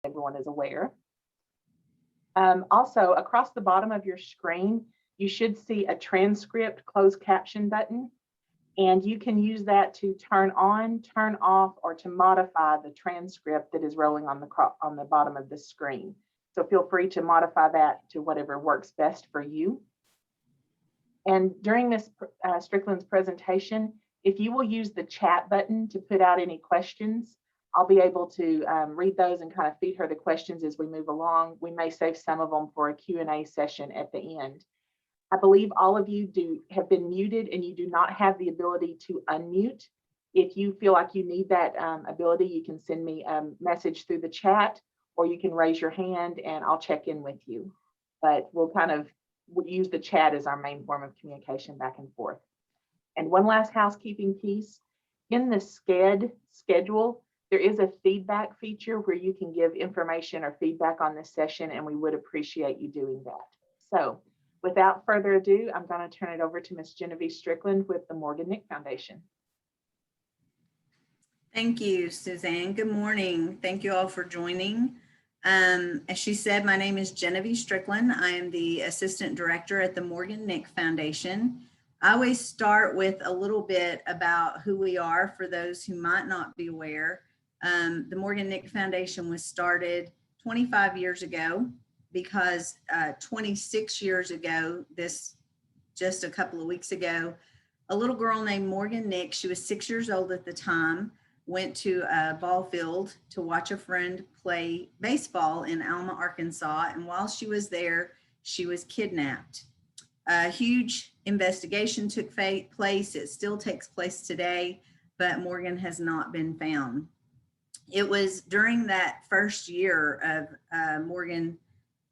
everyone is aware. Also, across the bottom of your screen, you should see a transcript closed caption button, and you can use that to turn on, turn off, or to modify the transcript that is rolling on the bottom of the screen. So feel free to modify that to whatever works best for you. And during Ms. Strickland's presentation, if you will use the chat button to put out any questions, I'll be able to read those and kind of feed her the questions as we move along. We may save some of them for a Q&A session at the end. I believe all of you have been muted and you do not have the ability to unmute. If you feel like you need that ability, you can send me a message through the chat, or you can raise your hand and I'll check in with you. But we'll kind of use the chat as our main form of communication back and forth. And one last housekeeping piece. In the schedule, there is a feedback feature where you can give information or feedback on this session, and we would appreciate you doing that. So without further ado, I'm going to turn it over to Ms. Genevieve Strickland with the Morgan Nick Foundation. Thank you, Suzanne. Good morning. Thank you all for joining. As she said, my name is Genevieve Strickland. I am the Assistant Director at the Morgan Nick Foundation. I always start with a little bit about who we are for those who might not be aware. The Morgan Nick Foundation was started 25 years ago because 26 years ago, just a couple of weeks ago, a little girl named Morgan Nick, she was 6 years old at the time, went to a ball field to watch a friend play baseball in Alma, Arkansas. And while she was there, she was kidnapped. A huge investigation took place. It still takes place today, but Morgan has not been found. It was during that first year of Morgan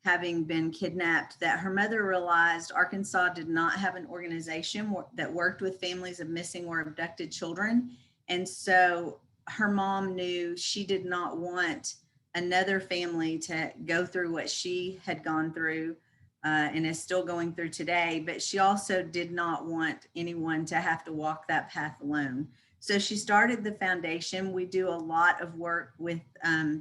having been kidnapped that her mother realized Arkansas did not have an organization that worked with families of missing or abducted children. And so her mom knew she did not want another family to go through what she had gone through and is still going through today, but she also did not want anyone to have to walk that path alone. So she started the foundation. We do a lot of work with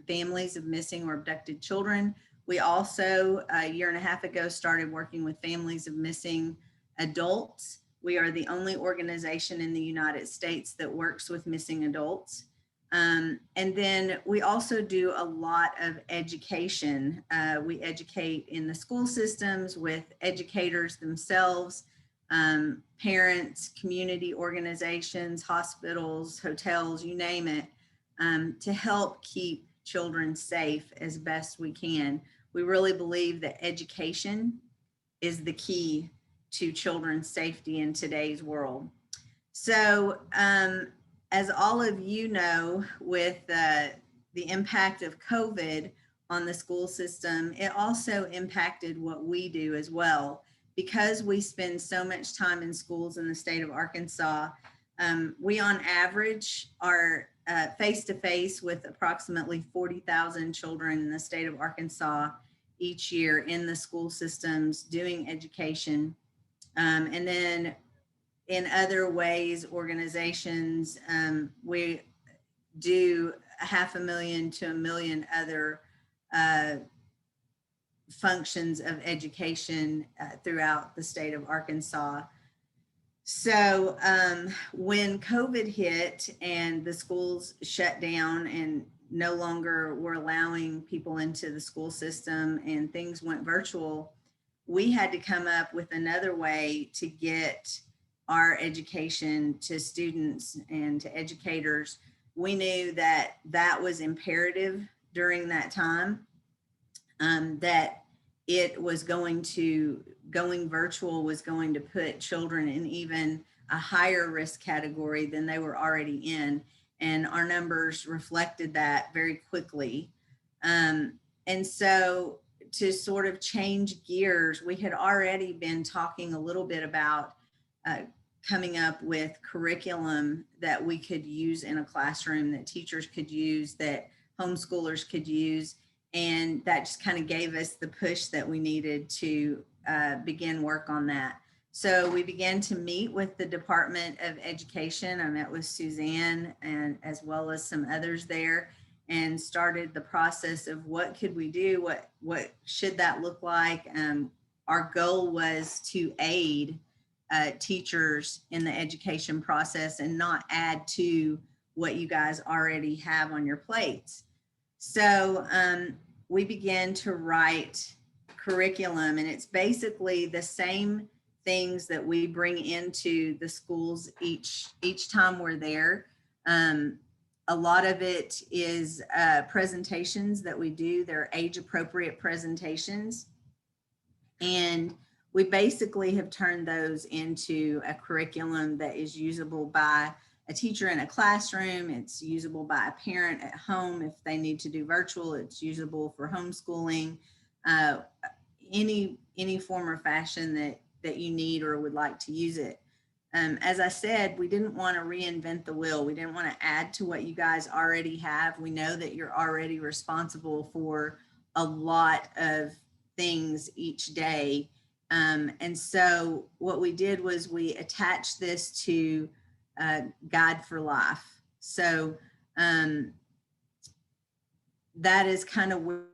families of missing or abducted children. We also, a year and a half ago, started working with families of missing adults. We are the only organization in the United States that works with missing adults. And then we also do a lot of education. We educate in the school systems with educators themselves, parents, community organizations, hospitals, hotels, you name it, to help keep children safe as best we can. We really believe that education is the key to children's safety in today's world. So as all of you know, with the impact of COVID on the school system, it also impacted what we do as well. Because we spend so much time in schools in the state of Arkansas, we on average are face-to-face with approximately 40,000 children in the state of Arkansas each year in the school systems doing education. And then in other ways, organizations, we do 500,000 to 1 million other functions of education throughout the state of Arkansas. So when COVID hit and the schools shut down and no longer were allowing people into the school system and things went virtual, we had to come up with another way to get our education to students and to educators. We knew that that was imperative during that time, that it was going virtual was going to put children in even a higher risk category than they were already in. And our numbers reflected that very quickly. And so to sort of change gears, we had already been talking a little bit about coming up with curriculum that we could use in a classroom, that teachers could use, that homeschoolers could use. And that just kind of gave us the push that we needed to begin work on that. So we began to meet with the Department of Education. I met with Suzanne and as well as some others there. and started the process of what could we do? What should that look like? Our goal was to aid teachers in the education process and not add to what you guys already have on your plates. So we began to write curriculum, and it's basically the same things that we bring into the schools each time we're there. A lot of it is presentations that we do. They're age appropriate presentations. And we basically have turned those into a curriculum that is usable by a teacher in a classroom. It's usable by a parent at home. If they need to do virtual, it's usable for homeschooling, any form or fashion that you need or would like to use it. As I said, we didn't want to reinvent the wheel. We didn't want to add to what you guys already have. We know that you're already responsible for a lot of things each day. And so what we did was we attached this to Guide for Life. So that is kind of where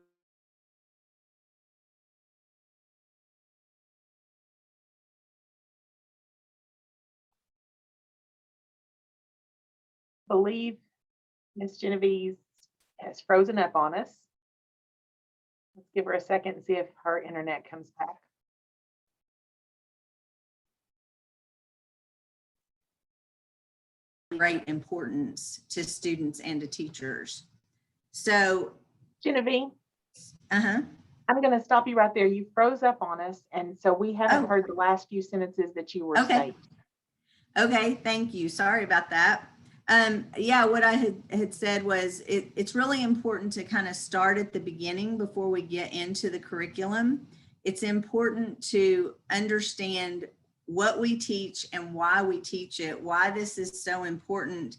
I believe Miss Genevieve has frozen up on us. Let's give her a second and see if her internet comes back. great importance to students and to teachers. So Genevieve, I'm going to stop you right there. You froze up on us, and so we haven't heard the last few sentences that you were saying. Okay, thank you. Sorry about that. Yeah, what I had said was it's really important to kind of start at the beginning before we get into the curriculum. It's important to understand what we teach and why we teach it, why this is so important,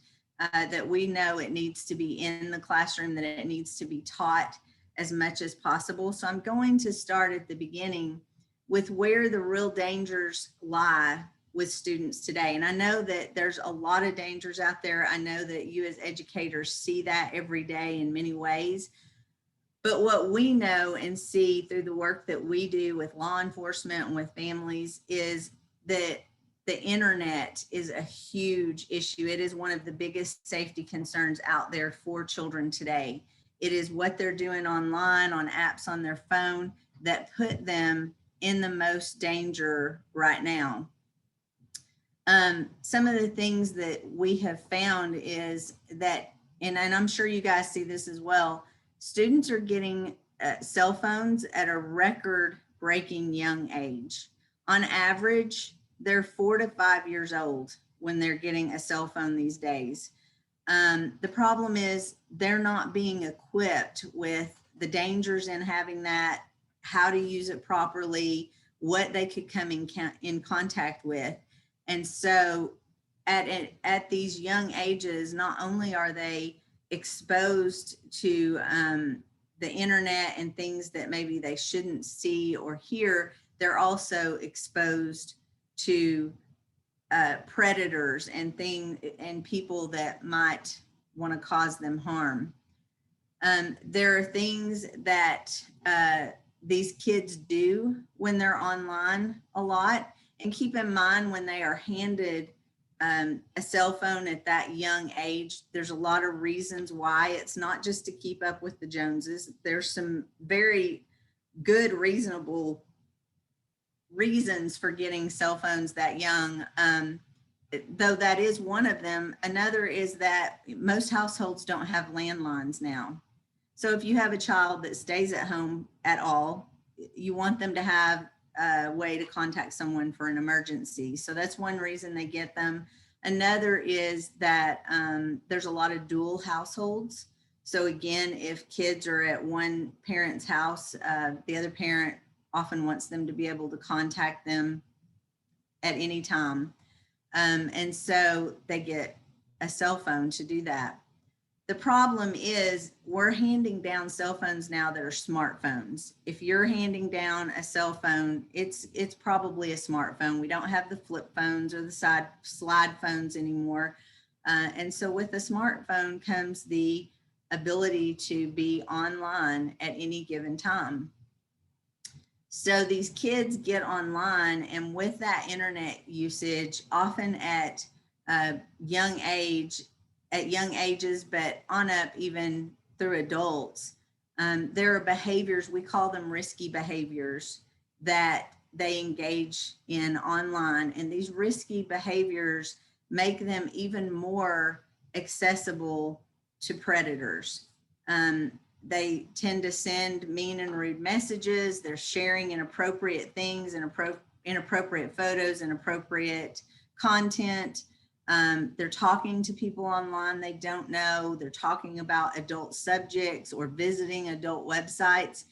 that we know it needs to be in the classroom, that it needs to be taught as much as possible. So I'm going to start at the beginning with where the real dangers lie with students today. And I know that there's a lot of dangers out there. I know that you as educators see that every day in many ways. But what we know and see through the work that we do with law enforcement and with families is that the internet is a huge issue. It is one of the biggest safety concerns out there for children today. It is what they're doing online, on apps on their phone, that put them in the most danger right now. Some of the things that we have found is that, and I'm sure you guys see this as well, students are getting cell phones at a record-breaking young age. On average, they're 4 to 5 years old when they're getting a cell phone these days. The problem is they're not being equipped with the dangers in having that, how to use it properly, what they could come in contact with. And so at these young ages, not only are they exposed to the internet and things that maybe they shouldn't see or hear, they're also exposed to predators and people that might want to cause them harm. There are things that these kids do when they're online a lot. And keep in mind, when they are handed a cell phone at that young age, there's a lot of reasons why. It's not just to keep up with the Joneses. There's some very good, reasonable reasons for getting cell phones that young, though that is one of them. Another is that most households don't have landlines now. So if you have a child that stays at home at all, you want them to have a way to contact someone for an emergency. So that's one reason they get them. Another is that there's a lot of dual households. So again, if kids are at one parent's house, the other parent often wants them to be able to contact them at any time. And so they get a cell phone to do that. The problem is we're handing down cell phones now that are smartphones. If you're handing down a cell phone, it's probably a smartphone. We don't have the flip phones or the slide phones anymore. And so with the smartphone comes the ability to be online at any given time. So these kids get online, and with that internet usage, often at young ages, but on up even through adults, there are behaviors, we call them risky behaviors, that they engage in online. And these risky behaviors make them even more accessible to predators. They tend to send mean and rude messages. They're sharing inappropriate things, inappropriate photos, inappropriate content. They're talking to people online they don't know. They're talking about adult subjects or visiting adult websites.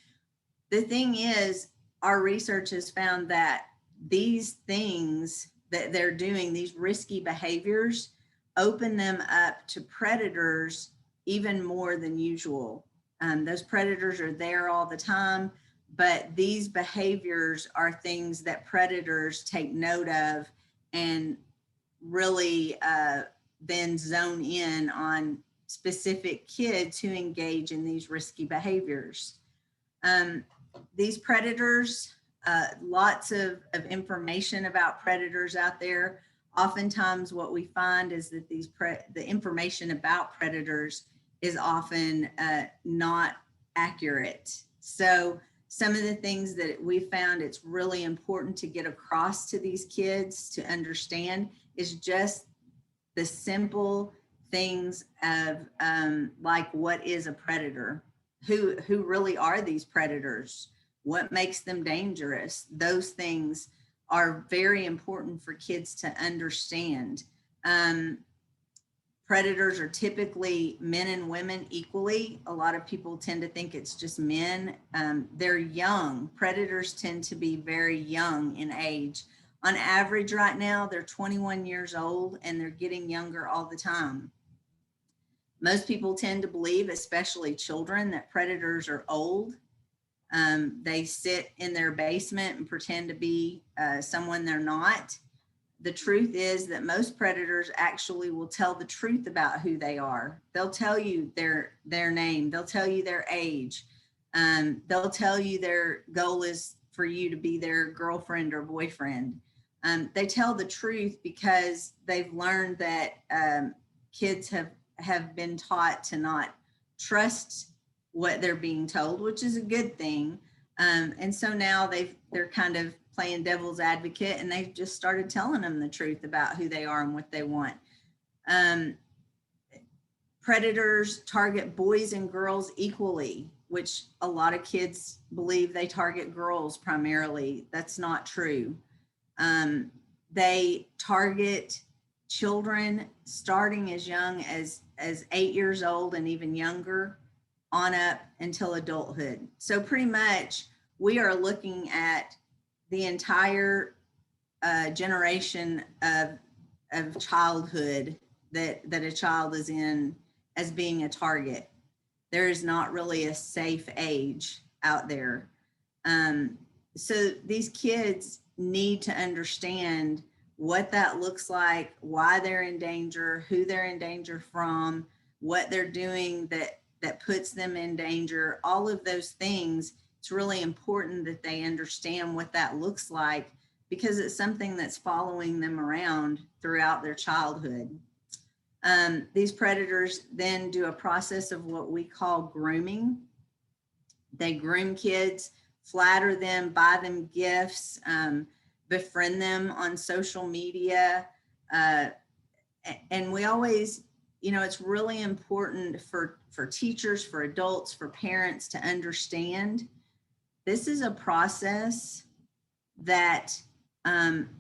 The thing is, our research has found that these things that they're doing, these risky behaviors, open them up to predators even more than usual. Those predators are there all the time, but these behaviors are things that predators take note of and really then zone in on specific kids who engage in these risky behaviors. These predators, lots of information about predators out there. Oftentimes what we find is that the information about predators is often not accurate. So some of the things that we found it's really important to get across to these kids to understand is just the simple things of like, what is a predator? Who really are these predators? What makes them dangerous? Those things are very important for kids to understand. Predators are typically men and women equally. A lot of people tend to think it's just men. They're young. Predators tend to be very young in age. On average right now, they're 21 years old and they're getting younger all the time. Most people tend to believe, especially children, that predators are old. They sit in their basement and pretend to be someone they're not. The truth is that most predators actually will tell the truth about who they are. They'll tell you their name. They'll tell you their age. They'll tell you their goal is for you to be their girlfriend or boyfriend. They tell the truth because they've learned that kids have been taught to not trust what they're being told, which is a good thing. And so now they're kind of playing devil's advocate, and they've just started telling them the truth about who they are and what they want. Predators target boys and girls equally, which a lot of kids believe they target girls primarily. That's not true. They target children starting as young as 8 years old and even younger on up until adulthood. So pretty much we are looking at the entire generation of childhood that a child is in as being a target. There is not really a safe age out there. So these kids need to understand what that looks like, why they're in danger, who they're in danger from, what they're doing that puts them in danger, all of those things. It's really important that they understand what that looks like because it's something that's following them around throughout their childhood. These predators then do a process of what we call grooming. They groom kids, flatter them, buy them gifts, befriend them on social media. And we always, it's really important for teachers, for adults, for parents to understand this is a process that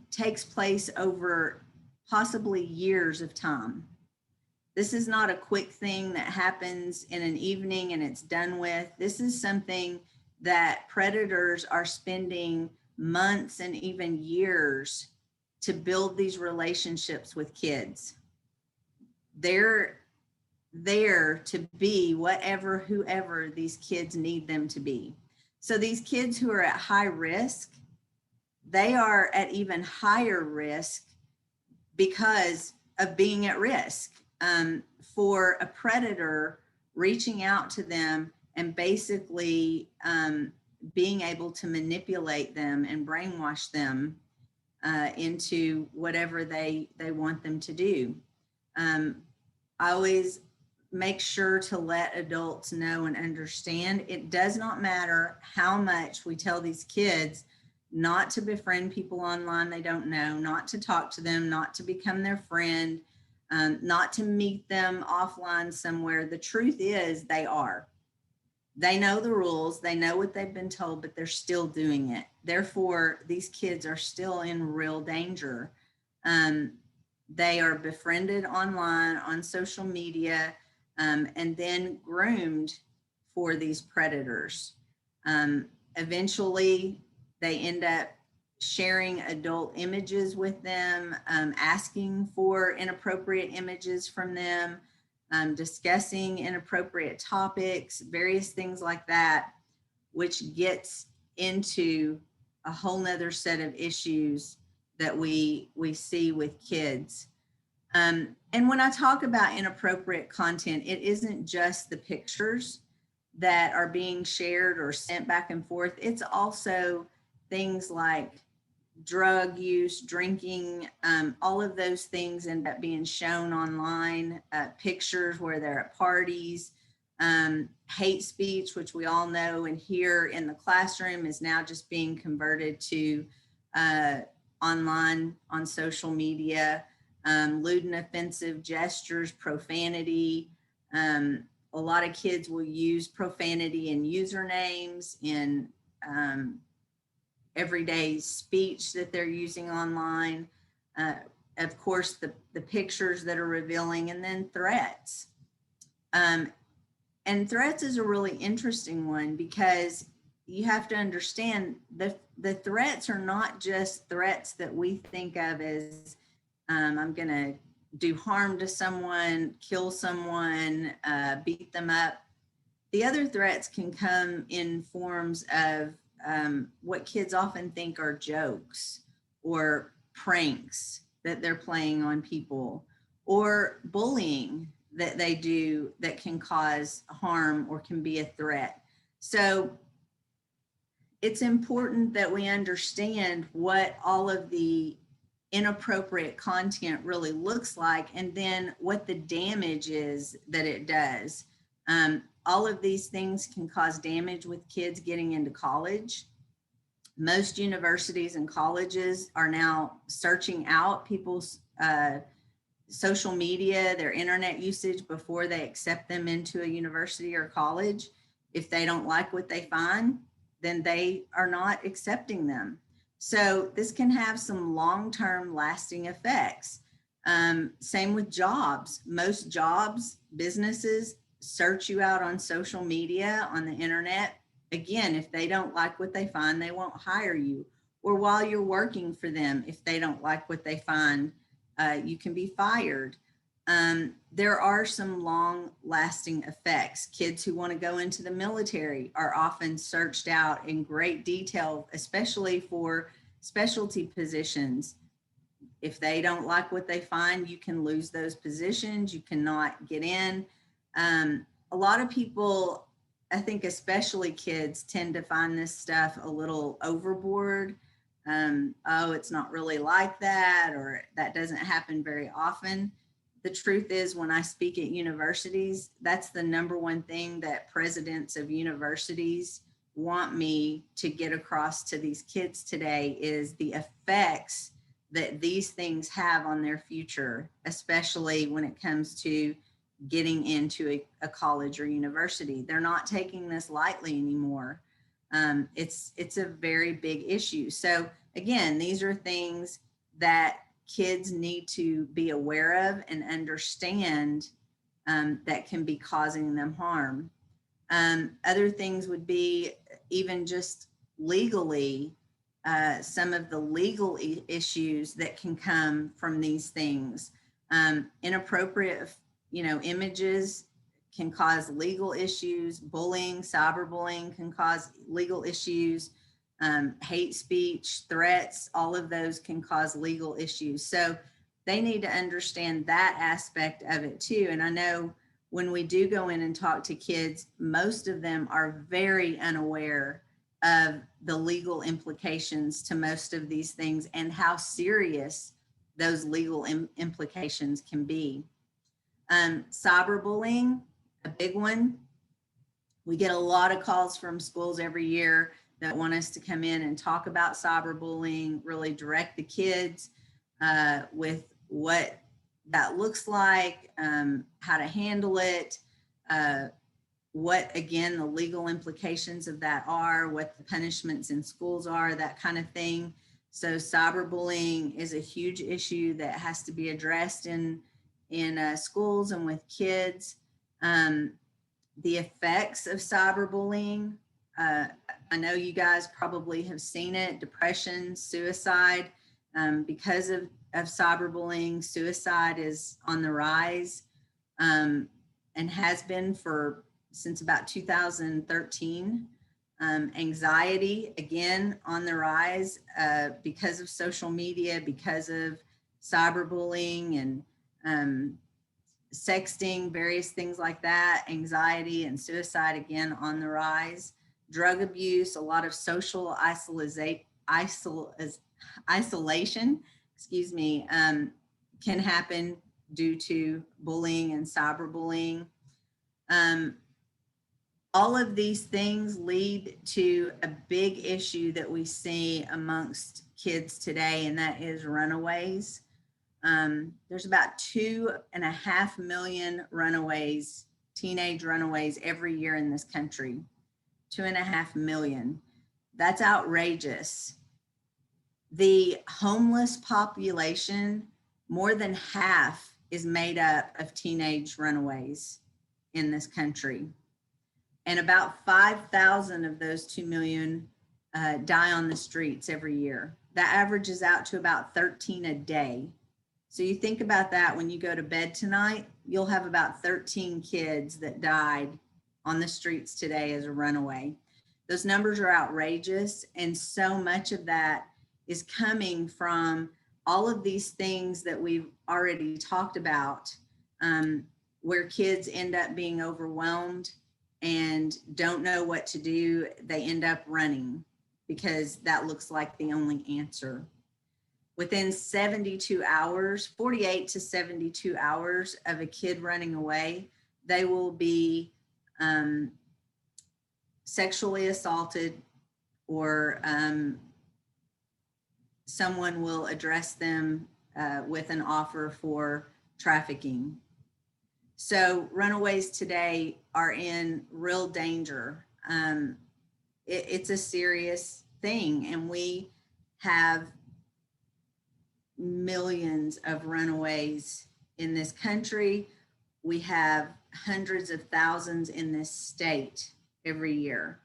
takes place over possibly years of time. This is not a quick thing that happens in an evening and it's done with. This is something that predators are spending months and even years to build these relationships with kids. They're there to be whoever these kids need them to be. So these kids who are at high risk, they are at even higher risk because of being at risk. For a predator, reaching out to them and basically being able to manipulate them and brainwash them into whatever they want them to do. I always make sure to let adults know and understand it does not matter how much we tell these kids not to befriend people online they don't know, not to talk to them, not to become their friend, not to meet them offline somewhere. The truth is they are. They know the rules, they know what they've been told, but they're still doing it. Therefore, these kids are still in real danger. They are befriended online on social media and then groomed for these predators. Eventually, they end up sharing adult images with them, asking for inappropriate images from them, discussing inappropriate topics, various things like that, which gets into a whole nother set of issues that we see with kids. And when I talk about inappropriate content, it isn't just the pictures that are being shared or sent back and forth. It's also things like drug use, drinking, all of those things end up being shown online, pictures where they're at parties, hate speech, which we all know and hear in the classroom is now just being converted to online on social media, lewd and offensive gestures, profanity. A lot of kids will use profanity in usernames, in everyday speech that they're using online. Of course, the pictures that are revealing, and then threats. And threats is a really interesting one because you have to understand the threats are not just threats that we think of as I'm going to do harm to someone, kill someone, beat them up. The other threats can come in forms of what kids often think are jokes or pranks that they're playing on people, or bullying that they do that can cause harm or can be a threat. So it's important that we understand what all of the inappropriate content really looks like, and then what the damage is that it does. All of these things can cause damage with kids getting into college. Most universities and colleges are now searching out people's social media, their internet usage before they accept them into a university or college. If they don't like what they find, then they are not accepting them. So this can have some long-term lasting effects. Same with jobs. Most jobs, businesses search you out on social media, on the internet. Again, if they don't like what they find, they won't hire you. Or while you're working for them, if they don't like what they find, you can be fired. There are some long-lasting effects. Kids who want to go into the military are often searched out in great detail, especially for specialty positions. If they don't like what they find, you can lose those positions. You cannot get in. A lot of people, I think especially kids, tend to find this stuff a little overboard. Oh, it's not really like that, or that doesn't happen very often. The truth is, when I speak at universities, that's the number one thing that presidents of universities want me to get across to these kids today is the effects that these things have on their future, especially when it comes to getting into a college or university. They're not taking this lightly anymore. It's a very big issue. So again, these are things that kids need to be aware of and understand that can be causing them harm. Other things would be even just legally, some of the legal issues that can come from these things. Inappropriate, images can cause legal issues. Bullying, cyberbullying can cause legal issues. Hate speech, threats, all of those can cause legal issues. So they need to understand that aspect of it too. And I know when we do go in and talk to kids, most of them are very unaware of the legal implications to most of these things and how serious those legal implications can be. Cyberbullying, a big one. We get a lot of calls from schools every year that want us to come in and talk about cyberbullying, really direct the kids with what that looks like, how to handle it, what, again, the legal implications of that are, what the punishments in schools are, that kind of thing. So cyberbullying is a huge issue that has to be addressed in schools and with kids. The effects of cyberbullying, I know you guys probably have seen it, depression, suicide. Because of cyberbullying, suicide is on the rise and has been since about 2013. Anxiety, again, on the rise because of social media, because of cyberbullying and sexting, various things like that. Anxiety and suicide, again, on the rise. Drug abuse, a lot of social isolation, can happen due to bullying and cyberbullying. All of these things lead to a big issue that we see amongst kids today, and that is runaways. There's about 2.5 million runaways, teenage runaways every year in this country. 2.5 million. That's outrageous. The homeless population, more than half is made up of teenage runaways in this country. And about 5,000 of those 2 million die on the streets every year. That averages out to about 13 a day. So you think about that when you go to bed tonight, you'll have about 13 kids that died on the streets today as a runaway. Those numbers are outrageous. And so much of that is coming from all of these things that we've already talked about, where kids end up being overwhelmed and don't know what to do. They end up running because that looks like the only answer. Within 72 hours, 48 to 72 hours of a kid running away, they will be sexually assaulted, or someone will address them with an offer for trafficking. So runaways today are in real danger. It's a serious thing, and we have millions of runaways in this country. We have hundreds of thousands in this state every year.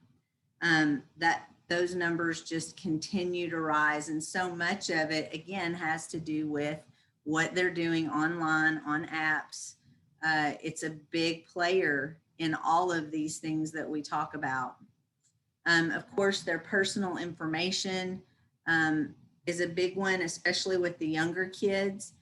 Those numbers just continue to rise, and so much of it, again, has to do with what they're doing online, on apps. It's a big player in all of these things that we talk about. Of course, their personal information is a big one, especially with the younger kids.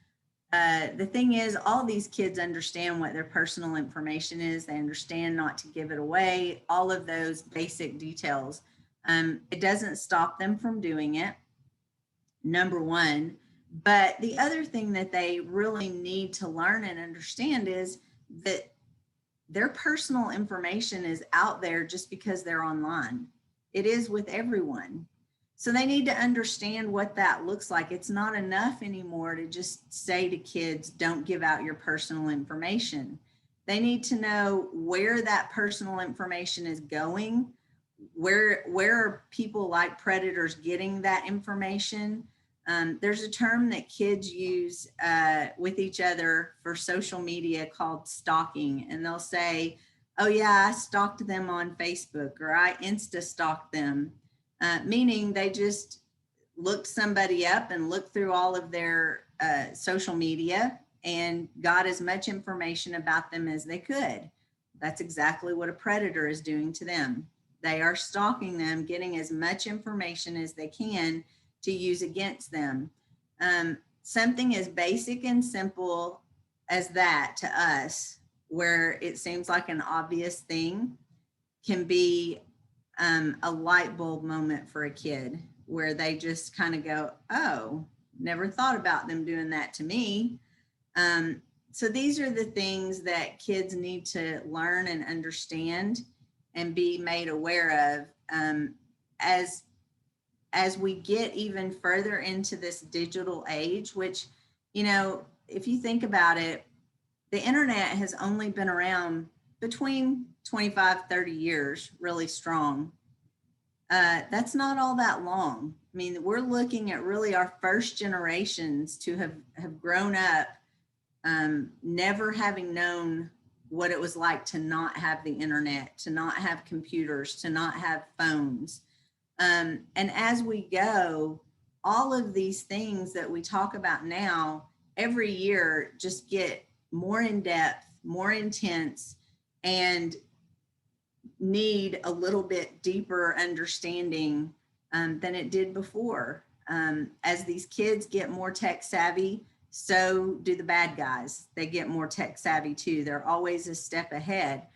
The thing is, all these kids understand what their personal information is. They understand not to give it away, all of those basic details. It doesn't stop them from doing it, number one. But the other thing that they really need to learn and understand is that their personal information is out there just because they're online. It is with everyone. So they need to understand what that looks like. It's not enough anymore to just say to kids, don't give out your personal information. They need to know where that personal information is going, where are people like predators getting that information. There's a term that kids use with each other for social media called stalking, and they'll say, oh yeah, I stalked them on Facebook, or I Insta stalked them. Meaning they just looked somebody up and looked through all of their social media and got as much information about them as they could. That's exactly what a predator is doing to them. They are stalking them, getting as much information as they can to use against them. Something as basic and simple as that to us where it seems like an obvious thing can be a light bulb moment for a kid where they just kind of go, oh, never thought about them doing that to me. So these are the things that kids need to learn and understand and be made aware of as we get even further into this digital age, which, you know, if you think about it, the internet has only been around between 25, 30 years, really strong. That's not all that long. I mean, we're looking at really our first generations to have grown up never having known what it was like to not have the internet, to not have computers, to not have phones. And as we go, all of these things that we talk about now, every year just get more in depth, more intense, and need a little bit deeper understanding than it did before. As these kids get more tech savvy, so do the bad guys. They get more tech savvy too. They're always a step ahead.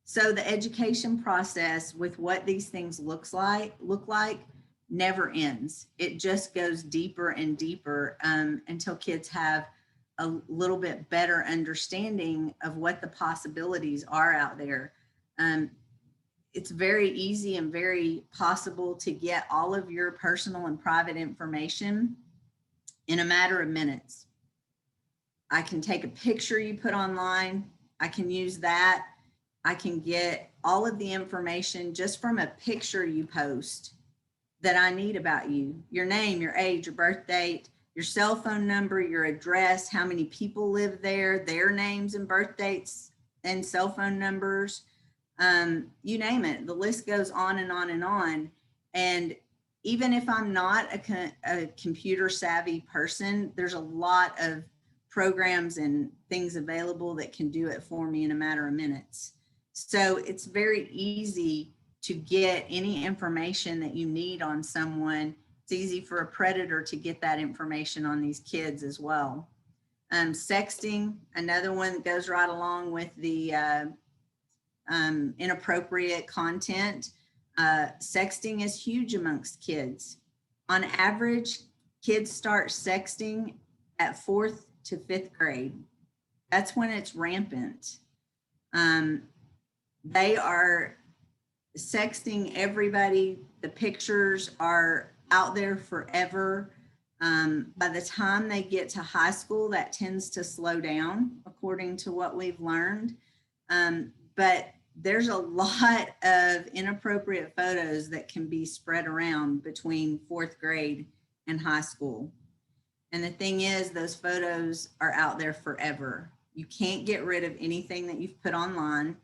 So the education process with what these things look like never ends. It just goes deeper and deeper until kids have a little bit better understanding of what the possibilities are out there. It's very easy and very possible to get all of your personal and private information in a matter of minutes. I can take a picture you put online. I can use that. I can get all of the information just from a picture you post that I need about you, your name, your age, your birth date, your cell phone number, your address, how many people live there, their names and birth dates and cell phone numbers, you name it. The list goes on and on and on. And even if I'm not a computer savvy person, there's a lot of programs and things available that can do it for me in a matter of minutes. So it's very easy to get any information that you need on someone. It's easy for a predator to get that information on these kids as well. Sexting, another one that goes right along with the inappropriate content. Sexting is huge amongst kids. On average, kids start sexting at 4th to 5th grade. That's when it's rampant. They are sexting everybody. The pictures are out there forever. By the time they get to high school, that tends to slow down, according to what we've learned. But there's a lot of inappropriate photos that can be spread around between 4th grade and high school. And the thing is, those photos are out there forever. You can't get rid of anything that you've put online.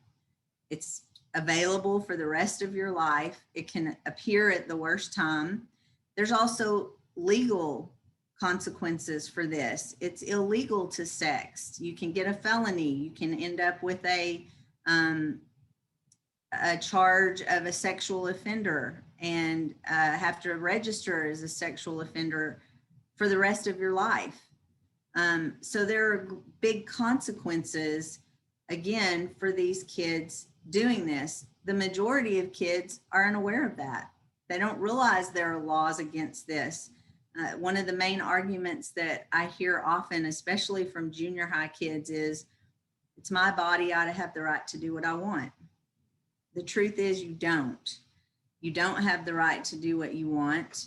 It's available for the rest of your life. It can appear at the worst time. There's also legal consequences for this. It's illegal to sext. You can get a felony. You can end up with a charge of a sexual offender and have to register as a sexual offender for the rest of your life. So there are big consequences, again, for these kids doing this. The majority of kids are unaware of that. They don't realize there are laws against this. One of the main arguments that I hear often, especially from junior high kids, is it's my body, I have the right to do what I want. The truth is you don't. You don't have the right to do what you want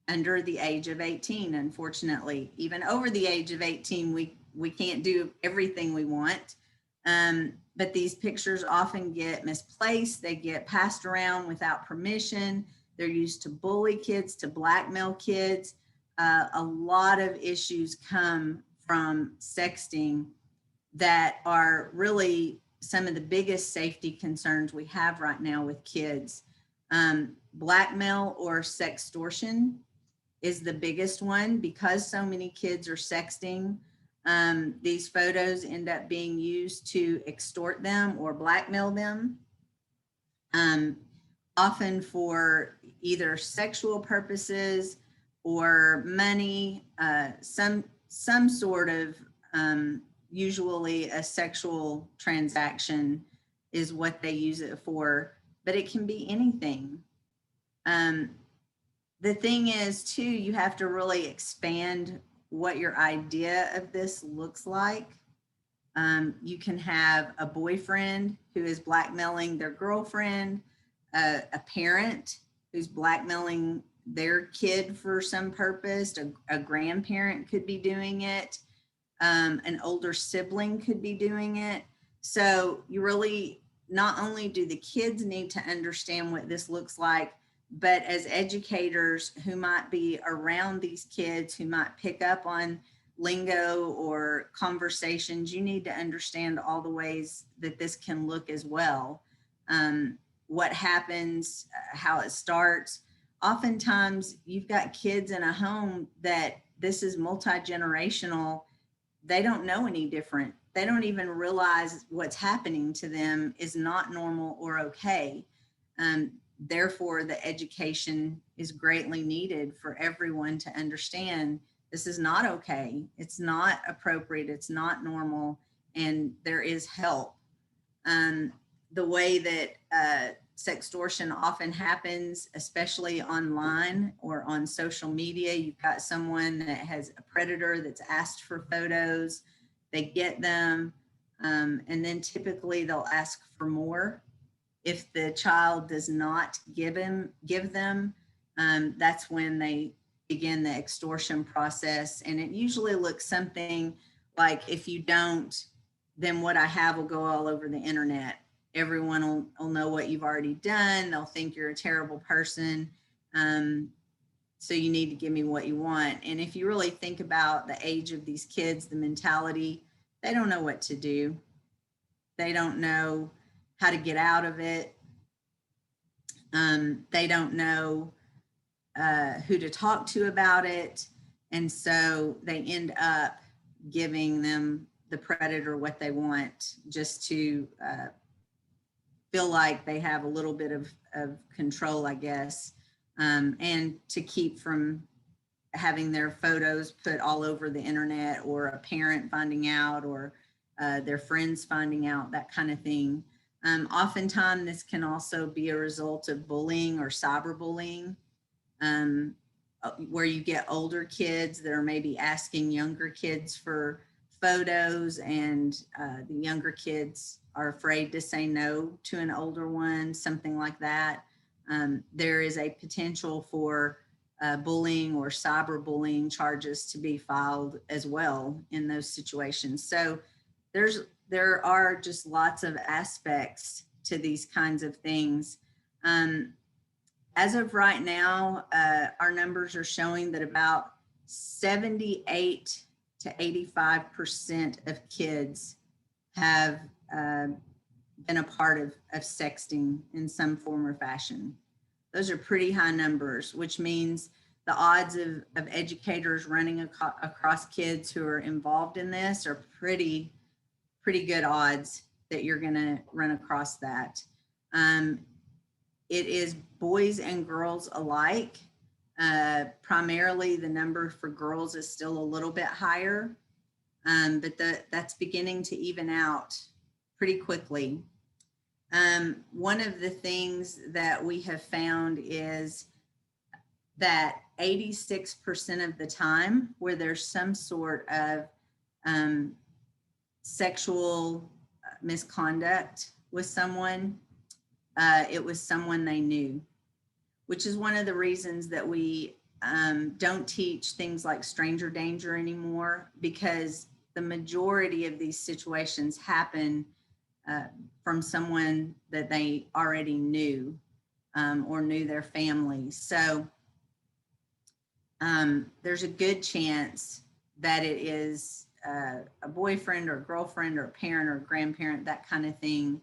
under the age of 18, unfortunately. Even over the age of 18, we can't do everything we want. But these pictures often get misplaced. They get passed around without permission. They're used to bully kids, to blackmail kids. A lot of issues come from sexting that are really some of the biggest safety concerns we have right now with kids. Blackmail or sextortion is the biggest one, because so many kids are sexting. These photos end up being used to extort them or blackmail them, often for either sexual purposes or money, some sort of usually a sexual transaction is what they use it for, but it can be anything. The thing is too, you have to really expand what your idea of this looks like. You can have a boyfriend who is blackmailing their girlfriend, a parent who's blackmailing their kid for some purpose, a grandparent could be doing it, an older sibling could be doing it. So you really, not only do the kids need to understand what this looks like, but as educators who might be around these kids, who might pick up on lingo or conversations, you need to understand all the ways that this can look as well. What happens, how it starts. Oftentimes you've got kids in a home that this is multi-generational. They don't know any different. They don't even realize what's happening to them is not normal or okay. Therefore, the education is greatly needed for everyone to understand this is not okay. It's not appropriate. It's not normal. And there is help. The way that sextortion often happens, especially online or on social media, you've got someone that has a predator that's asked for photos, they get them, and then typically they'll ask for more. If the child does not give them, that's when they begin the extortion process. And it usually looks something like, if you don't, then what I have will go all over the internet. Everyone will know what you've already done. They'll think you're a terrible person. So you need to give me what you want. And if you really think about the age of these kids, the mentality, they don't know what to do. They don't know how to get out of it. They don't know who to talk to about it. And so they end up giving them, the predator, what they want, just to feel like they have a little bit of control, I guess, and to keep from having their photos put all over the internet, or a parent finding out, or their friends finding out, that kind of thing. Oftentimes, this can also be a result of bullying or cyberbullying, where you get older kids that are maybe asking younger kids for photos, and the younger kids are afraid to say no to an older one, something like that. There is a potential for bullying or cyberbullying charges to be filed as well in those situations. So there are just lots of aspects to these kinds of things. As of right now, our numbers are showing that about 78 to 85% of kids have been a part of sexting in some form or fashion. Those are pretty high numbers, which means the odds of educators running across kids who are involved in this are pretty good odds that you're going to run across that. It is boys and girls alike. Primarily, the number for girls is still a little bit higher, but that's beginning to even out pretty quickly. One of the things that we have found is that 86% of the time where there's some sort of sexual misconduct with someone, it was someone they knew, which is one of the reasons that we don't teach things like stranger danger anymore, because the majority of these situations happen from someone that they already knew, or knew their family. So there's a good chance that it is a boyfriend or girlfriend or parent or grandparent, that kind of thing.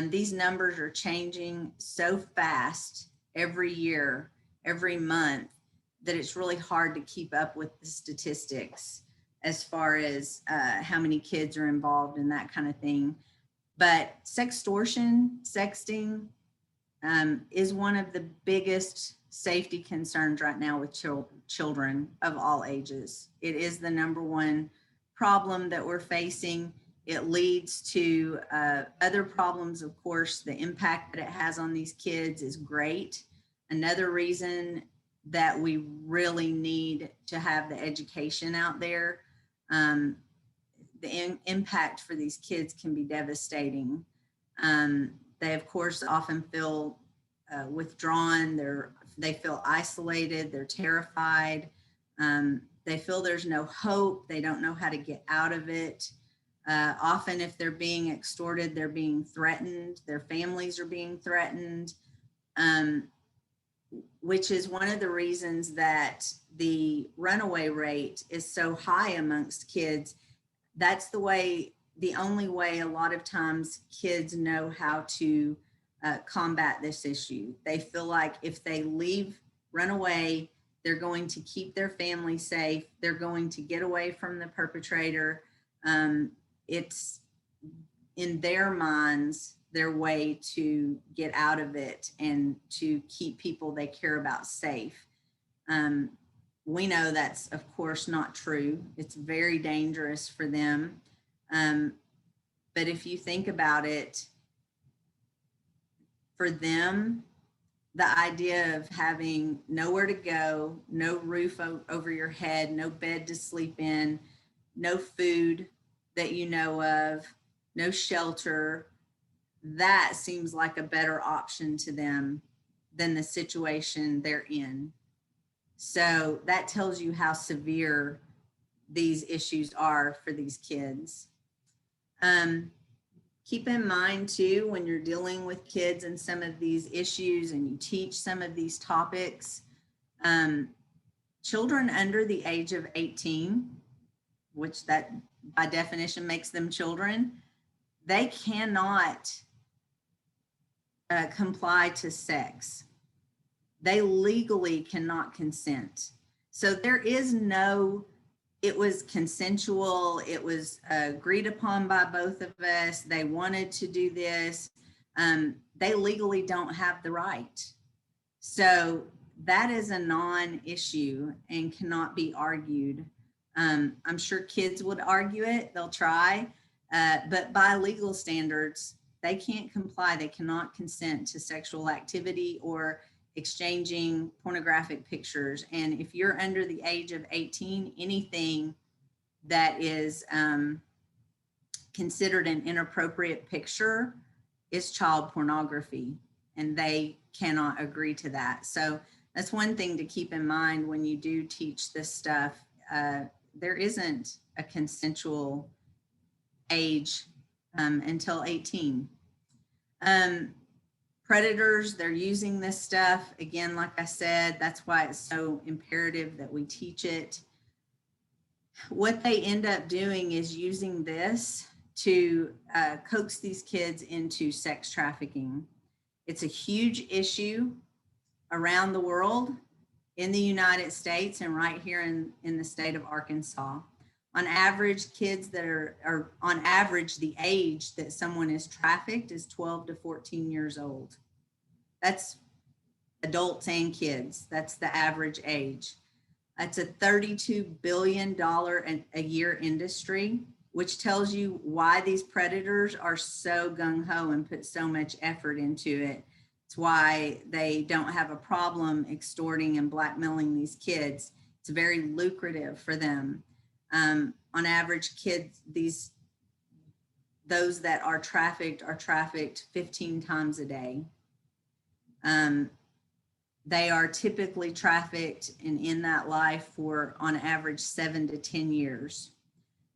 These numbers are changing so fast every year, every month, that it's really hard to keep up with the statistics as far as how many kids are involved in that kind of thing. But sextortion, sexting, is one of the biggest safety concerns right now with children of all ages. It is the number one problem that we're facing. It leads to other problems. Of course, the impact that it has on these kids is great. Another reason that we really need to have the education out there. The impact for these kids can be devastating. They, of course, often feel withdrawn. They feel isolated. They're terrified. They feel there's no hope. They don't know how to get out of it. Often, if they're being extorted, they're being threatened. Their families are being threatened, which is one of the reasons that the runaway rate is so high amongst kids. That's the only way a lot of times kids know how to combat this issue. They feel like if they run away, they're going to keep their family safe. They're going to get away from the perpetrator. It's in their minds, their way to get out of it and to keep people they care about safe. We know that's, of course, not true. It's very dangerous for them. But if you think about it, for them, the idea of having nowhere to go, no roof over your head, no bed to sleep in, no food that you know of, no shelter, that seems like a better option to them than the situation they're in. So that tells you how severe these issues are for these kids. Keep in mind too, when you're dealing with kids and some of these issues and you teach some of these topics, children under the age of 18, which that by definition makes them children, they cannot comply to sex. They legally cannot consent. So there is it was consensual. It was agreed upon by both of us. They wanted to do this. They legally don't have the right. So that is a non-issue and cannot be argued. I'm sure kids would argue it. They'll try. But by legal standards, they can't comply. They cannot consent to sexual activity or exchanging pornographic pictures. And if you're under the age of 18, anything that is considered an inappropriate picture is child pornography, and they cannot agree to that. So that's one thing to keep in mind when you do teach this stuff. There isn't a consensual age until 18. Predators, they're using this stuff. Again, like I said, that's why it's so imperative that we teach it. What they end up doing is using this to coax these kids into sex trafficking. It's a huge issue around the world, in the United States, and right here in the state of Arkansas. On average, kids that are on average, the age that someone is trafficked is 12 to 14 years old. That's adults and kids. That's the average age. It's a $32 billion a year industry, which tells you why these predators are so gung-ho and put so much effort into it. It's why they don't have a problem extorting and blackmailing these kids. It's very lucrative for them. On average, kids, those that are trafficked 15 times a day. They are typically trafficked and in that life for on average 7 to 10 years.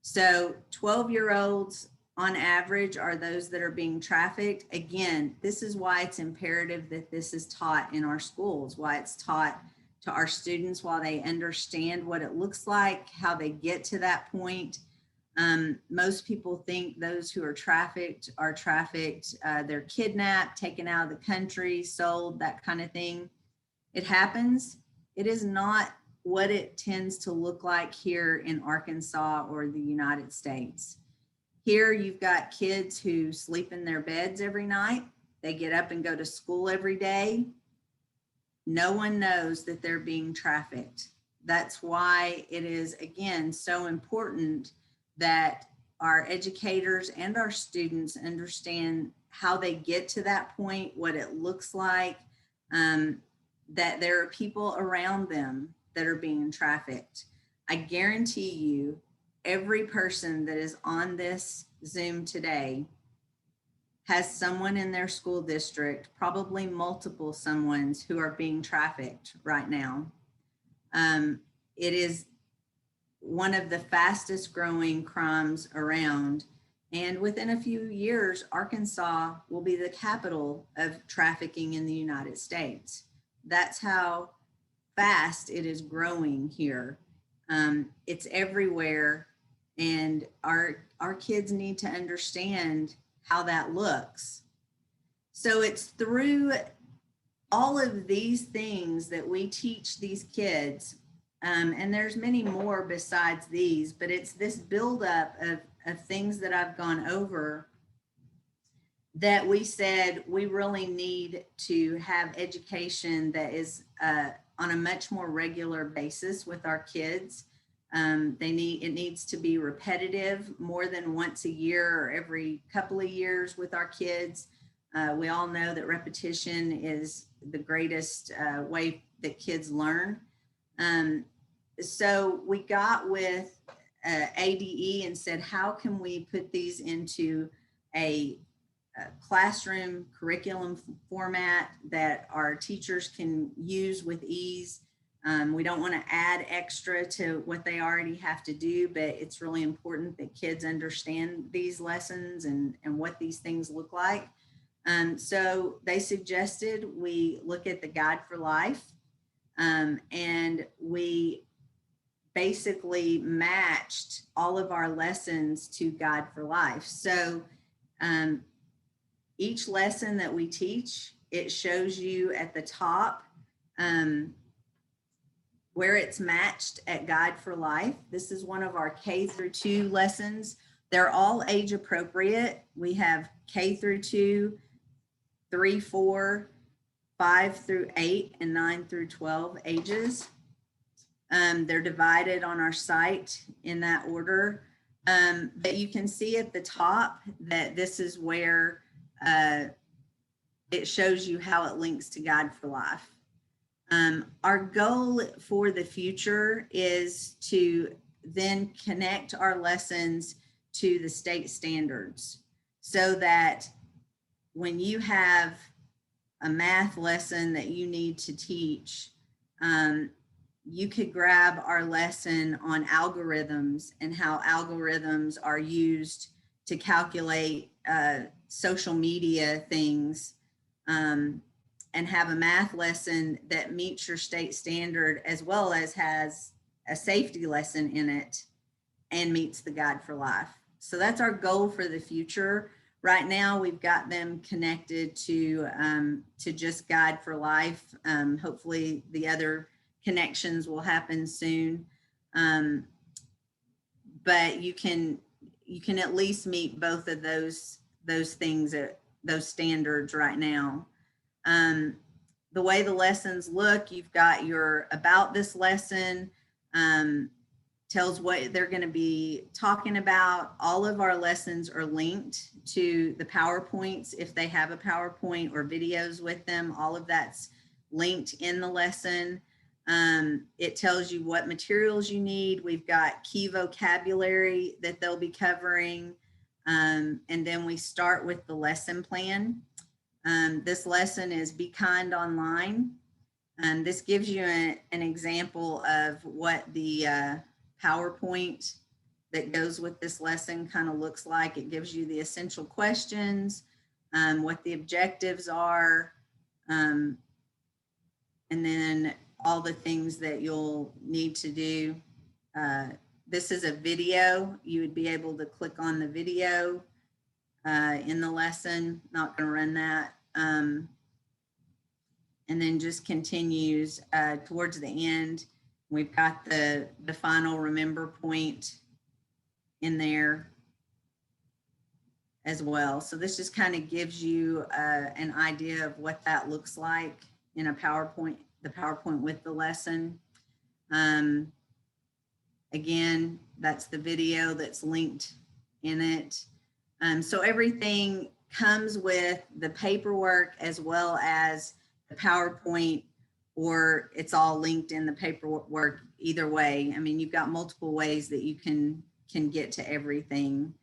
So 12-year-olds on average are those that are being trafficked. Again, this is why it's imperative that this is taught in our schools, why it's taught to our students while they understand what it looks like, how they get to that point. Most people think those who are trafficked, they're kidnapped, taken out of the country, sold, that kind of thing. It happens. It is not what it tends to look like here in Arkansas or the United States. Here you've got kids who sleep in their beds every night. They get up and go to school every day. No one knows that they're being trafficked. That's why it is, again, so important that our educators and our students understand how they get to that point, what it looks like, that there are people around them that are being trafficked. I guarantee you, every person that is on this Zoom today has someone in their school district, probably multiple someones, who are being trafficked right now. It is one of the fastest growing crimes around. And within a few years, Arkansas will be the capital of trafficking in the United States. That's how fast it is growing here. It's everywhere. And our kids need to understand how that looks. So it's through all of these things that we teach these kids. And there's many more besides these, but it's this buildup of things that I've gone over that we said we really need to have education that is on a much more regular basis with our kids. It needs to be repetitive, more than once a year or every couple of years with our kids. We all know that repetition is the greatest way that kids learn. So we got with ADE and said, how can we put these into a classroom curriculum format that our teachers can use with ease? We don't want to add extra to what they already have to do, but it's really important that kids understand these lessons and what these things look like. So they suggested we look at the Guide for Life, and we basically matched all of our lessons to Guide for Life. So each lesson that we teach, it shows you at the top where it's matched at Guide for Life. This is one of our K through 2 lessons. They're all age appropriate. We have K through 2, 3, 4, 5 through 8, and 9 through 12 ages. They're divided on our site in that order. But you can see at the top that this is where it shows you how it links to Guide for Life. Our goal for the future is to then connect our lessons to the state standards, so that when you have a math lesson that you need to teach, you could grab our lesson on algorithms and how algorithms are used to calculate social media things, and have a math lesson that meets your state standard, as well as has a safety lesson in it and meets the Guide for Life. So that's our goal for the future. Right now, we've got them connected to just Guide for Life. Hopefully the other connections will happen soon. But you can at least meet both of those things, those standards right now. The way the lessons look, you've got your about this lesson, tells what they're going to be talking about. All of our lessons are linked to the PowerPoints. If they have a PowerPoint or videos with them, all of that's linked in the lesson. It tells you what materials you need. We've got key vocabulary that they'll be covering. And then we start with the lesson plan. This lesson is Be Kind Online. This gives you an example of what the PowerPoint that goes with this lesson kind of looks like. It gives you the essential questions, what the objectives are, and then all the things that you'll need to do. This is a video. You would be able to click on the video in the lesson. Not going to run that. And then just continues towards the end. We've got the final remember point in there as well. So this just kind of gives you an idea of what that looks like in a PowerPoint, the PowerPoint with the lesson. Again, that's the video that's linked in it. So everything comes with the paperwork as well as the PowerPoint, or it's all linked in the paperwork either way. I mean, you've got multiple ways that you can get to everything.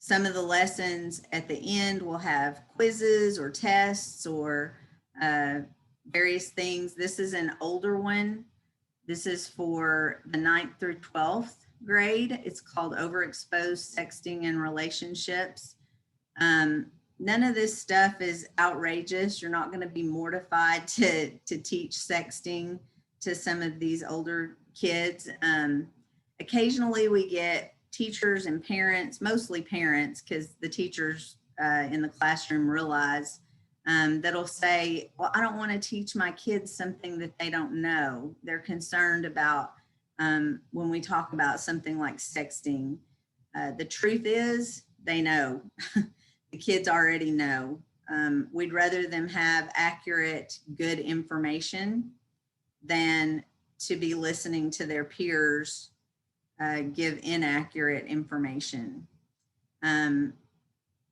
Some of the lessons at the end will have quizzes or tests or various things. This is an older one. This is for the 9th through 12th grade. It's called Overexposed Sexting and Relationships. None of this stuff is outrageous. You're not going to be mortified to teach sexting to some of these older kids. Occasionally we get teachers and parents, mostly parents, because the teachers in the classroom realize that'll say, well, I don't want to teach my kids something that they don't know. They're concerned about when we talk about something like sexting. The truth is they know. The kids already know. We'd rather them have accurate, good information than to be listening to their peers give inaccurate information.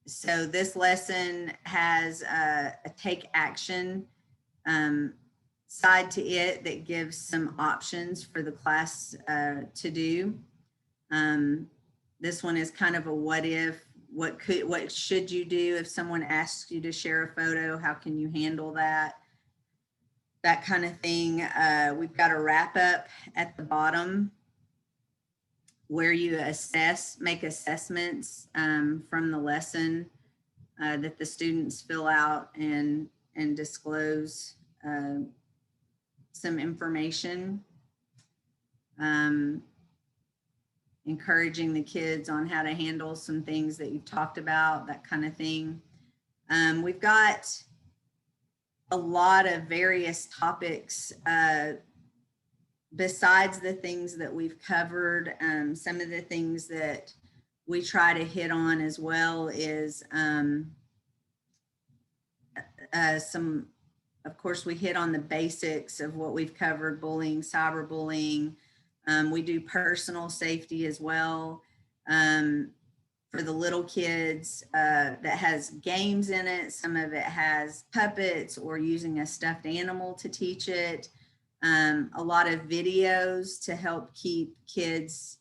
So this lesson has a take action side to it that gives some options for the class to do. This one is kind of a what if, what should you do if someone asks you to share a photo? How can you handle that? That kind of thing. We've got a wrap up at the bottom where you make assessments from the lesson that the students fill out and disclose some information. Encouraging the kids on how to handle some things that you've talked about, that kind of thing. We've got a lot of various topics besides the things that we've covered. Some of the things that we try to hit on as well is of course, we hit on the basics of what we've covered: bullying, cyberbullying. We do personal safety as well for the little kids that has games in it. Some of it has puppets or using a stuffed animal to teach it. A lot of videos to help keep kids'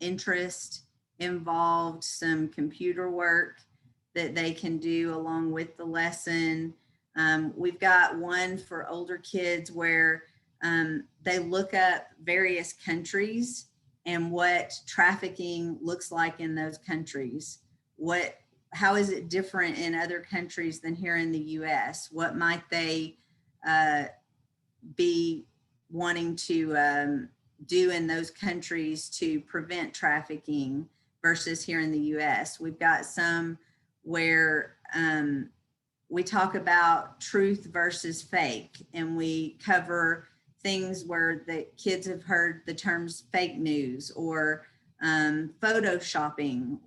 interest involved, some computer work that they can do along with the lesson. We've got one for older kids where they look up various countries and what trafficking looks like in those countries. How is it different in other countries than here in the US? What might they be wanting to do in those countries to prevent trafficking versus here in the US? We've got some where we talk about truth versus fake, and we cover things where the kids have heard the terms fake news or photoshopping,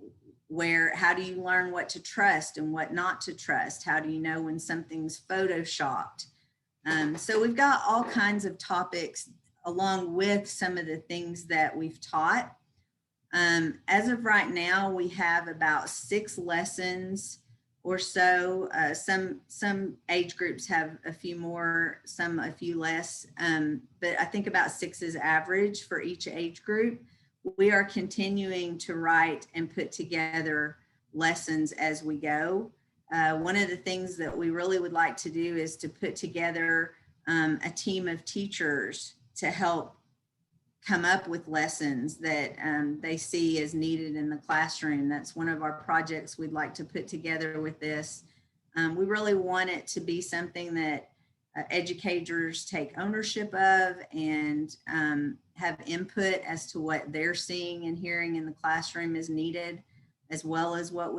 where how do you learn what to trust and what not to trust? How do you know when something's photoshopped? So we've got all kinds of topics along with some of the things that we've taught. As of right now, we have about 6 lessons or so. Some age groups have a few more, some a few less, but I think about 6 is average for each age group. We are continuing to write and put together lessons as we go. One of the things that we really would like to do is to put together a team of teachers to help come up with lessons that they see as needed in the classroom. That's one of our projects we'd like to put together with this. We really want it to be something that educators take ownership of and have input as to what they're seeing and hearing in the classroom is needed, as well as what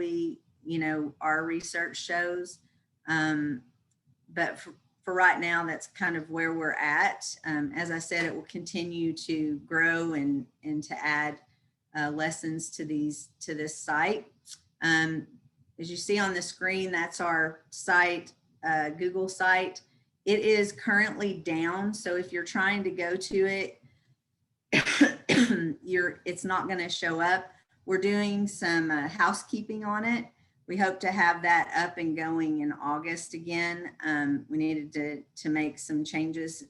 our research shows. But for right now, that's kind of where we're at. As I said, it will continue to grow and to add lessons to this site. As you see on the screen, that's our site, Google site. It is currently down. So if you're trying to go to it, it's not going to show up. We're doing some housekeeping on it. We hope to have that up and going in August again. We needed to make some changes,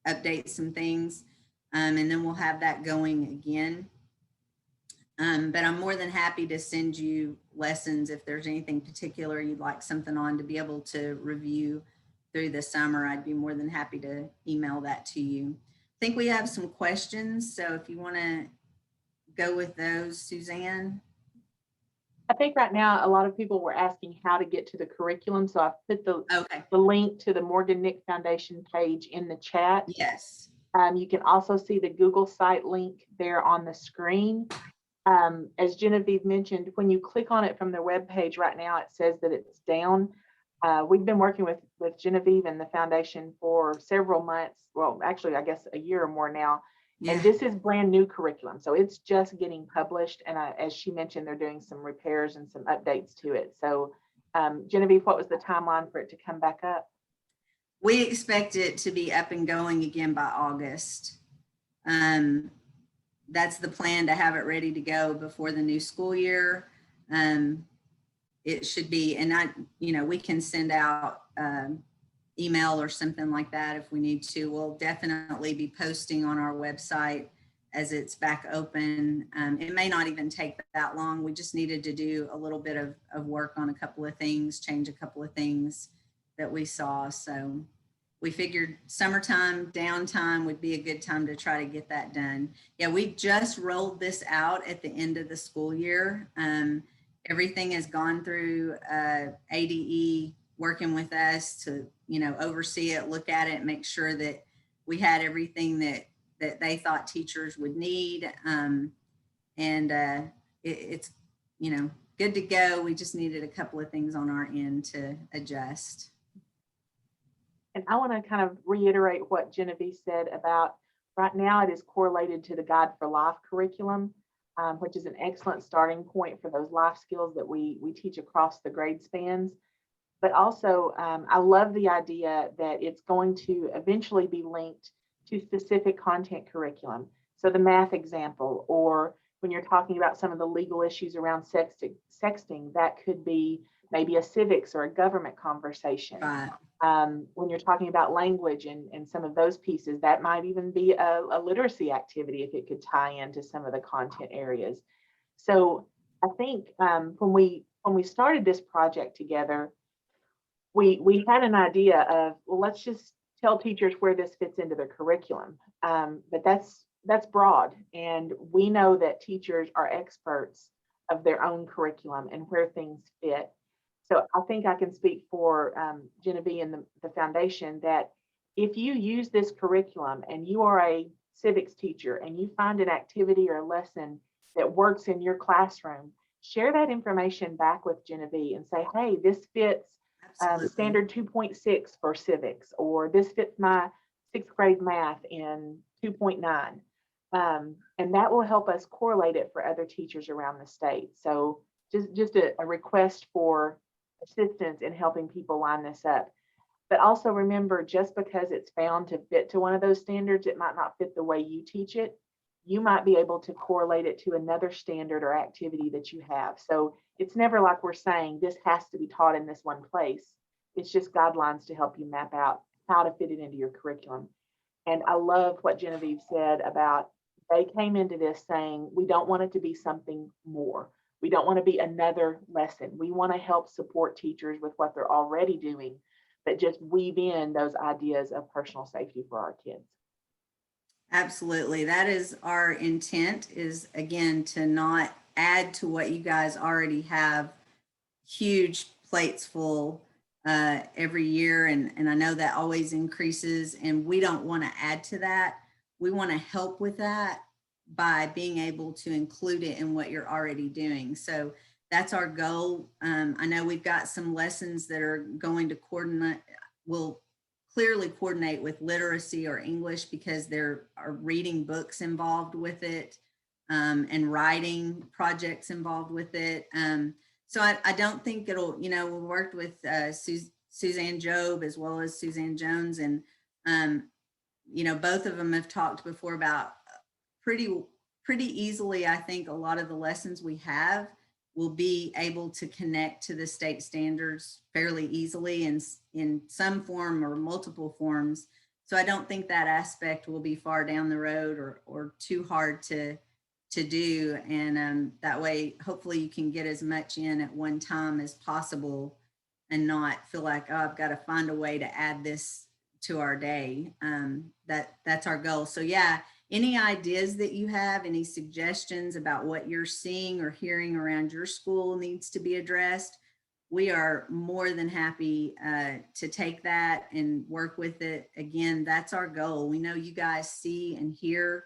update some things, and then we'll have that going again. But I'm more than happy to send you lessons if there's anything particular you'd like something on to be able to review through the summer. I'd be more than happy to email that to you. I think we have some questions, so if you want to go with those, Suzanne. I think right now a lot of people were asking how to get to the curriculum, so I put the link to the Morgan Nick Foundation page in the chat. Yes. You can also see the Google site link there on the screen. As Genevieve mentioned, when you click on it from the web page right now, it says that it's down. We've been working with Genevieve and the foundation for several months. Well, actually, I guess a year or more now. Yeah. And this is brand new curriculum. So it's just getting published. And as she mentioned, they're doing some repairs and some updates to it. So Genevieve, what was the timeline for it to come back up? We expect it to be up and going again by August. That's the plan, to have it ready to go before the new school year. It should be, and we can send out email or something like that if we need to. We'll definitely be posting on our website as it's back open. It may not even take that long. We just needed to do a little bit of work on a couple of things, change a couple of things that we saw. So we figured summertime downtime would be a good time to try to get that done. Yeah, we just rolled this out at the end of the school year. Everything has gone through ADE working with us to, oversee it, look at it, make sure that we had everything that they thought teachers would need. It's, good to go. We just needed a couple of things on our end to adjust. And I want to kind of reiterate what Genevieve said about right now it is correlated to the Guide for Life curriculum, which is an excellent starting point for those life skills that we teach across the grade spans. But also, I love the idea that it's going to eventually be linked to specific content curriculum. So the math example, or when you're talking about some of the legal issues around sexting, that could be maybe a civics or a government conversation. Right. When you're talking about language and some of those pieces, that might even be a literacy activity if it could tie into some of the content areas. So I think when we started this project together, we had an idea of, well, let's just tell teachers where this fits into their curriculum. But that's broad. And we know that teachers are experts of their own curriculum and where things fit. So I think I can speak for Genevieve and the foundation that if you use this curriculum and you are a civics teacher and you find an activity or a lesson that works in your classroom, share that information back with Genevieve and say, hey, this fits standard 2.6 for civics, or this fits my 6th grade math in 2.9. And that will help us correlate it for other teachers around the state. So just a request for assistance in helping people line this up. But also remember, just because it's found to fit to one of those standards, it might not fit the way you teach it. You might be able to correlate it to another standard or activity that you have. So it's never like we're saying this has to be taught in this one place. It's just guidelines to help you map out how to fit it into your curriculum. And I love what Genevieve said about they came into this saying, we don't want it to be something more. We don't want to be another lesson. We want to help support teachers with what they're already doing, but just weave in those ideas of personal safety for our kids. Absolutely. That is our intent, is again, to not add to what you guys already have huge plates full every year. And I know that always increases, and we don't want to add to that. We want to help with that by being able to include it in what you're already doing. So that's our goal. I know we've got some lessons that are going to will clearly coordinate with literacy or English, because there are reading books involved with it, and writing projects involved with it. So I don't think it'll, we worked with Suzanne Job as well as Suzanne Jones, and both of them have talked before about pretty easily, I think a lot of the lessons we have will be able to connect to the state standards fairly easily in some form or multiple forms. So I don't think that aspect will be far down the road or too hard to do. And that way, hopefully you can get as much in at one time as possible and not feel like, oh, I've got to find a way to add this to our day. That's our goal. So yeah, any ideas that you have, any suggestions about what you're seeing or hearing around your school needs to be addressed, we are more than happy to take that and work with it. Again, that's our goal. We know you guys see and hear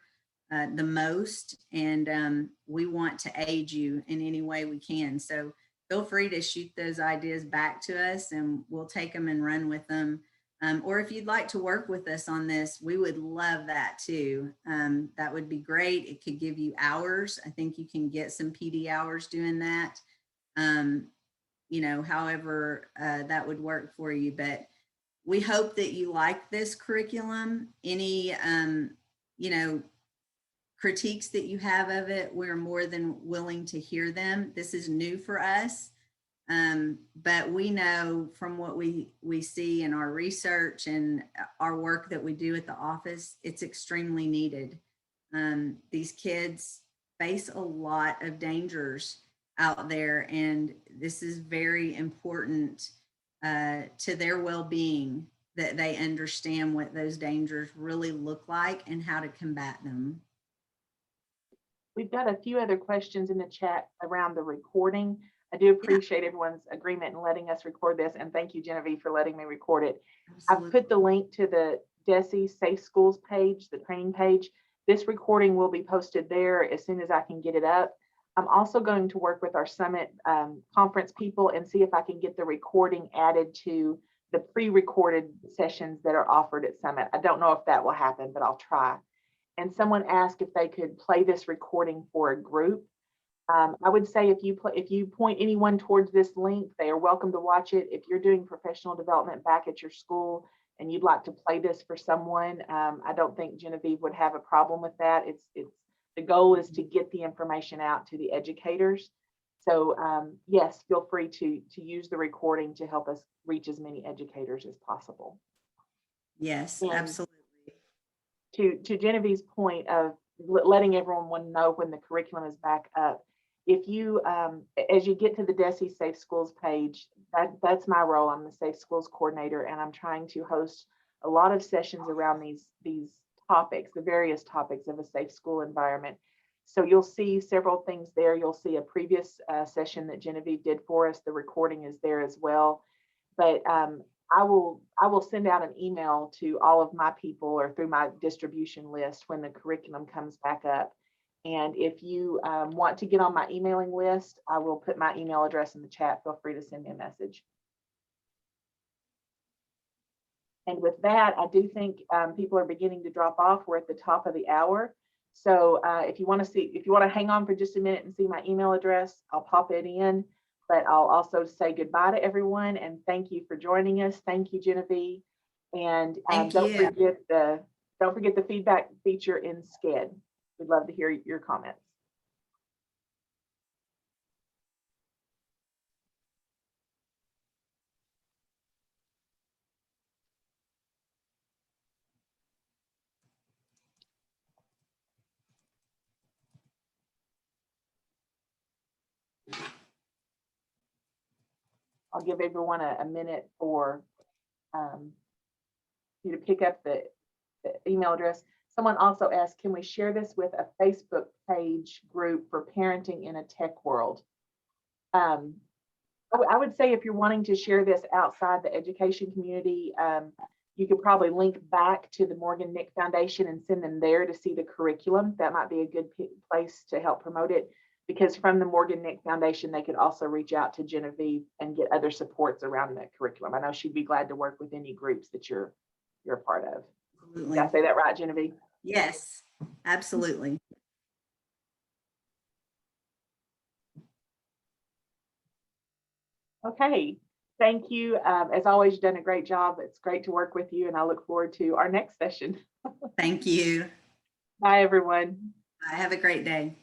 the most, and we want to aid you in any way we can. So feel free to shoot those ideas back to us and we'll take them and run with them. Or if you'd like to work with us on this, we would love that too. That would be great. It could give you hours. I think you can get some PD hours doing that. You know, however that would work for you. But we hope that you like this curriculum. Any, you know, critiques that you have of it, we're more than willing to hear them. This is new for us. But we know from what we see in our research and our work that we do at the office, it's extremely needed. These kids face a lot of dangers out there, and this is very important to their well-being, that they understand what those dangers really look like and how to combat them. We've got a few other questions in the chat around the recording. I do appreciate everyone's agreement in letting us record this, and thank you, Genevieve, for letting me record it. Absolutely. I've put the link to the DESE Safe Schools page, the training page. This recording will be posted there as soon as I can get it up. I'm also going to work with our summit conference people and see if I can get the recording added to the pre-recorded sessions that are offered at Summit. I don't know if that will happen, but I'll try. And someone asked if they could play this recording for a group. I would say if you point anyone towards this link, they are welcome to watch it. If you're doing professional development back at your school and you'd like to play this for someone, I don't think Genevieve would have a problem with that. It's the goal is to get the information out to the educators. So yes, feel free to use the recording to help us reach as many educators as possible. Yes, and absolutely. To Genevieve's point of letting everyone know when the curriculum is back up, if you, as you get to the DESE Safe Schools page, that's my role. I'm the Safe Schools coordinator, and I'm trying to host a lot of sessions around these topics, the various topics of a safe school environment. So you'll see several things there. You'll see a previous session that Genevieve did for us. The recording is there as well. But I will send out an email to all of my people or through my distribution list when the curriculum comes back up. And if you want to get on my emailing list, I will put my email address in the chat. Feel free to send me a message. And with that, I do think people are beginning to drop off. We're at the top of the hour. So if you want to hang on for just a minute and see my email address, I'll pop it in. But I'll also say goodbye to everyone and thank you for joining us. Thank you, Genevieve. And don't forget the feedback feature in Sched. We'd love to hear your comments. I'll give everyone a minute for you to pick up the email address. Someone also asked, can we share this with a Facebook page group for parenting in a tech world? I would say if you're wanting to share this outside the education community, you could probably link back to the Morgan Nick Foundation and send them there to see the curriculum. That might be a good place to help promote it, because from the Morgan Nick Foundation, they could also reach out to Genevieve and get other supports around the curriculum. I know she'd be glad to work with any groups that you're a part of. Absolutely. Did I say that right, Genevieve? Yes, absolutely. Okay, thank you. As always, you've done a great job. It's great to work with you, and I look forward to our next session. Thank you. Bye, everyone. Have a great day.